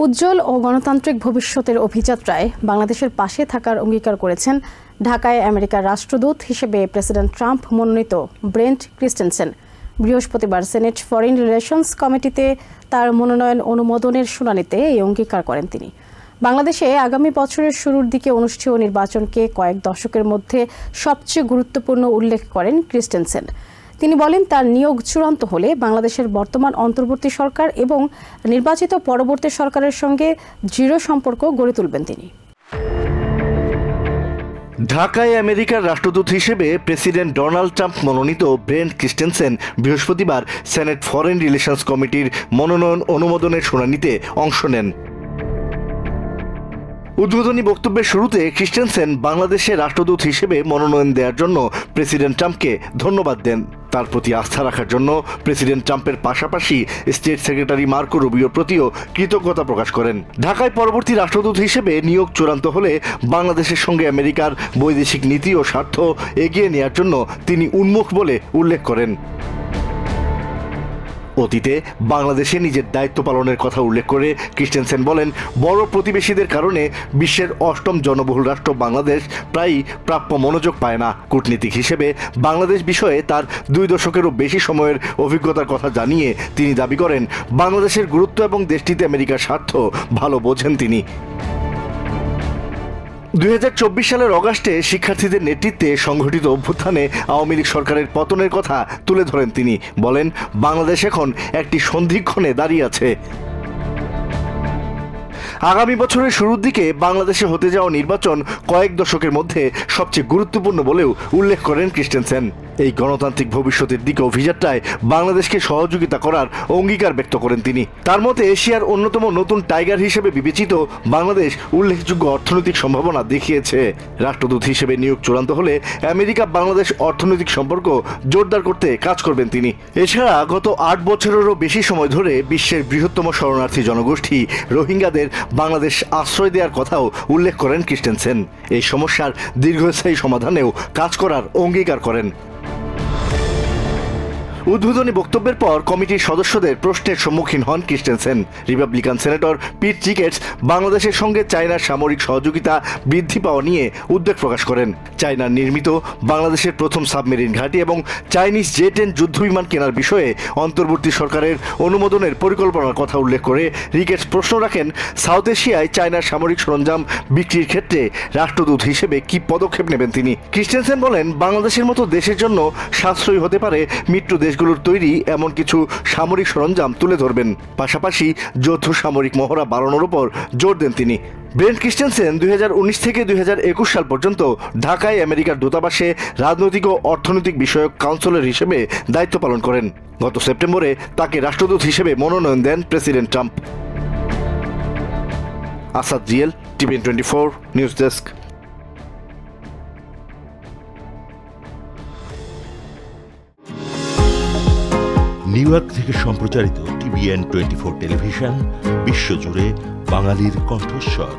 উজ্জ্বল ও গণতান্ত্রিক ভবিষ্যতের অভিযাত্রায় বাংলাদেশের পাশে থাকার অঙ্গীকার করেছেন ঢাকায় আমেরিকার রাষ্ট্রদূত হিসেবে প্রেসিডেন্ট ট্রাম্প মনোনীত ব্রেন্ট ক্রিস্টেনসেন। বৃহস্পতিবার সেনেট ফরেন রিলেশনস কমিটিতে তার মনোনয়ন অনুমোদনের শুনানিতে এই অঙ্গীকার করেন তিনি। বাংলাদেশে আগামী বছরের শুরুর দিকে অনুষ্ঠেয় নির্বাচনকে কয়েক দশকের মধ্যে সবচেয়ে গুরুত্বপূর্ণ উল্লেখ করেন ক্রিস্টেনসেন। তিনি বলেন, তার নিয়োগ চূড়ান্ত হলে বাংলাদেশের বর্তমান অন্তর্বর্তী সরকার এবং নির্বাচিত পরবর্তী সরকারের সঙ্গে দৃঢ় সম্পর্ক গড়ে তুলবেন তিনি। ঢাকায় আমেরিকার রাষ্ট্রদূত হিসেবে প্রেসিডেন্ট ডোনাল্ড ট্রাম্প মনোনীত ব্রেন্ট ক্রিস্টেনসেন বৃহস্পতিবার সেনেট ফরেন রিলেশনস কমিটির মনোনয়ন অনুমোদনের শুনানিতে অংশ নেন। উদ্বোধনী বক্তব্যের শুরুতে ক্রিস্টেনসেন বাংলাদেশের রাষ্ট্রদূত হিসেবে মনোনয়ন দেওয়ার জন্য প্রেসিডেন্ট ট্রাম্পকে ধন্যবাদ দেন। তার প্রতি আস্থা রাখার জন্য প্রেসিডেন্ট ট্রাম্পের পাশাপাশি স্টেট সেক্রেটারি মার্কো রুবিওর প্রতিও কৃতজ্ঞতা প্রকাশ করেন। ঢাকায় পরবর্তী রাষ্ট্রদূত হিসেবে নিয়োগ চূড়ান্ত হলে বাংলাদেশের সঙ্গে আমেরিকার বৈদেশিক নীতি ও স্বার্থ এগিয়ে নেওয়ার জন্য তিনি উন্মুখ বলে উল্লেখ করেন। অতীতে বাংলাদেশে নিজের দায়িত্ব পালনের কথা উল্লেখ করে ক্রিস্টেনসেন বলেন, বড় প্রতিবেশীদের কারণে বিশ্বের 8ম জনবহুল রাষ্ট্র বাংলাদেশ প্রায়ই প্রাপ্য মনোযোগ পায় না। কূটনীতিক হিসেবে বাংলাদেশ বিষয়ে তার 2 দশকেরও বেশি সময়ের অভিজ্ঞতার কথা জানিয়ে তিনি দাবি করেন, বাংলাদেশের গুরুত্ব এবং দেশটিতে আমেরিকার স্বার্থ ভালো বোঝেন তিনি। 2024 সালের অগাস্টে শিক্ষার্থীদের নেতৃত্বে সংঘটিত অভ্যুত্থানে আওয়ামী লীগ সরকারের পতনের কথা তুলে ধরেন তিনি। বলেন, বাংলাদেশ এখন একটি সন্ধিক্ষণে দাঁড়িয়ে আছে। আগামী বছরের শুরুর দিকে বাংলাদেশে হতে যাওয়া নির্বাচন কয়েক দশকের মধ্যে সবচেয়ে গুরুত্বপূর্ণ বলেও উল্লেখ করেন ক্রিস্টেনসেন। এই গণতান্ত্রিক ভবিষ্যতের দিকে অভিযাত্রায় বাংলাদেশকে সহযোগিতা করার অঙ্গীকার ব্যক্ত করেন তিনি। তার মতে, এশিয়ার অন্যতম নতুন টাইগার হিসেবে বিবেচিত বাংলাদেশ উল্লেখযোগ্য অর্থনৈতিক সম্ভাবনা দেখিয়েছে। রাষ্ট্রদূত হিসেবে নিয়োগ চূড়ান্ত হলে আমেরিকা বাংলাদেশ অর্থনৈতিক সম্পর্ক জোরদার করতে কাজ করবেন তিনি। এছাড়া গত 8 বছরেরও বেশি সময় ধরে বিশ্বের বৃহত্তম শরণার্থী জনগোষ্ঠী রোহিঙ্গাদের বাংলাদেশ আশ্রয় দেওয়ার কথাও উল্লেখ করেন ক্রিস্টেনসেন। এই সমস্যার দীর্ঘস্থায়ী সমাধানেও কাজ করার অঙ্গীকার করেন। উদ্বোধনী বক্তব্যের পর কমিটির সদস্যদের প্রশ্নের সম্মুখীন হন ক্রিস্টেনসেন। রিপাবলিকান সেনেটর পিট রিকেটস বাংলাদেশের সঙ্গে চায়নার সামরিক সহযোগিতা বৃদ্ধি পাওয়া নিয়ে উদ্বেগ প্রকাশ করেন। চায়নার নির্মিত বাংলাদেশের প্রথম সাবমেরিন ঘাঁটি এবং চাইনিজ জে-10 যুদ্ধবিমান কেনার বিষয়ে অন্তর্বর্তী সরকারের অনুমোদনের পরিকল্পনার কথা উল্লেখ করে রিকেটস প্রশ্ন রাখেন, সাউথ এশিয়ায় চায়নার সামরিক সরঞ্জাম বিক্রির ক্ষেত্রে রাষ্ট্রদূত হিসেবে কি পদক্ষেপ নেবেন তিনি। ক্রিস্টেনসেন বলেন, বাংলাদেশের মতো দেশের জন্য সাশ্রয়ী হতে পারে মিত্র দেশগুলোর তৈরি এমন কিছু সামরিক সরঞ্জাম তুলে ধরবেন। পাশাপাশি যৌথ সামরিক মহড়া বাড়ানোর উপর জোর দেন তিনি। ব্রেন্ট ক্রিস্টেনসেন 2019 থেকে 2021 সাল পর্যন্ত ঢাকায় আমেরিকার দূতাবাসে রাজনৈতিক ও অর্থনৈতিক বিষয়ক কাউন্সিলর হিসেবে দায়িত্ব পালন করেন। গত সেপ্টেম্বরে তাকে রাষ্ট্রদূত হিসেবে মনোনয়ন দেন president Trump. Asad GL, TVN 24 news desk. New York থেকে সম্প্রচারিত টিভিএন 24 টেলিভিশন বিশ্বজুড়ে বাঙালির কণ্ঠস্বর।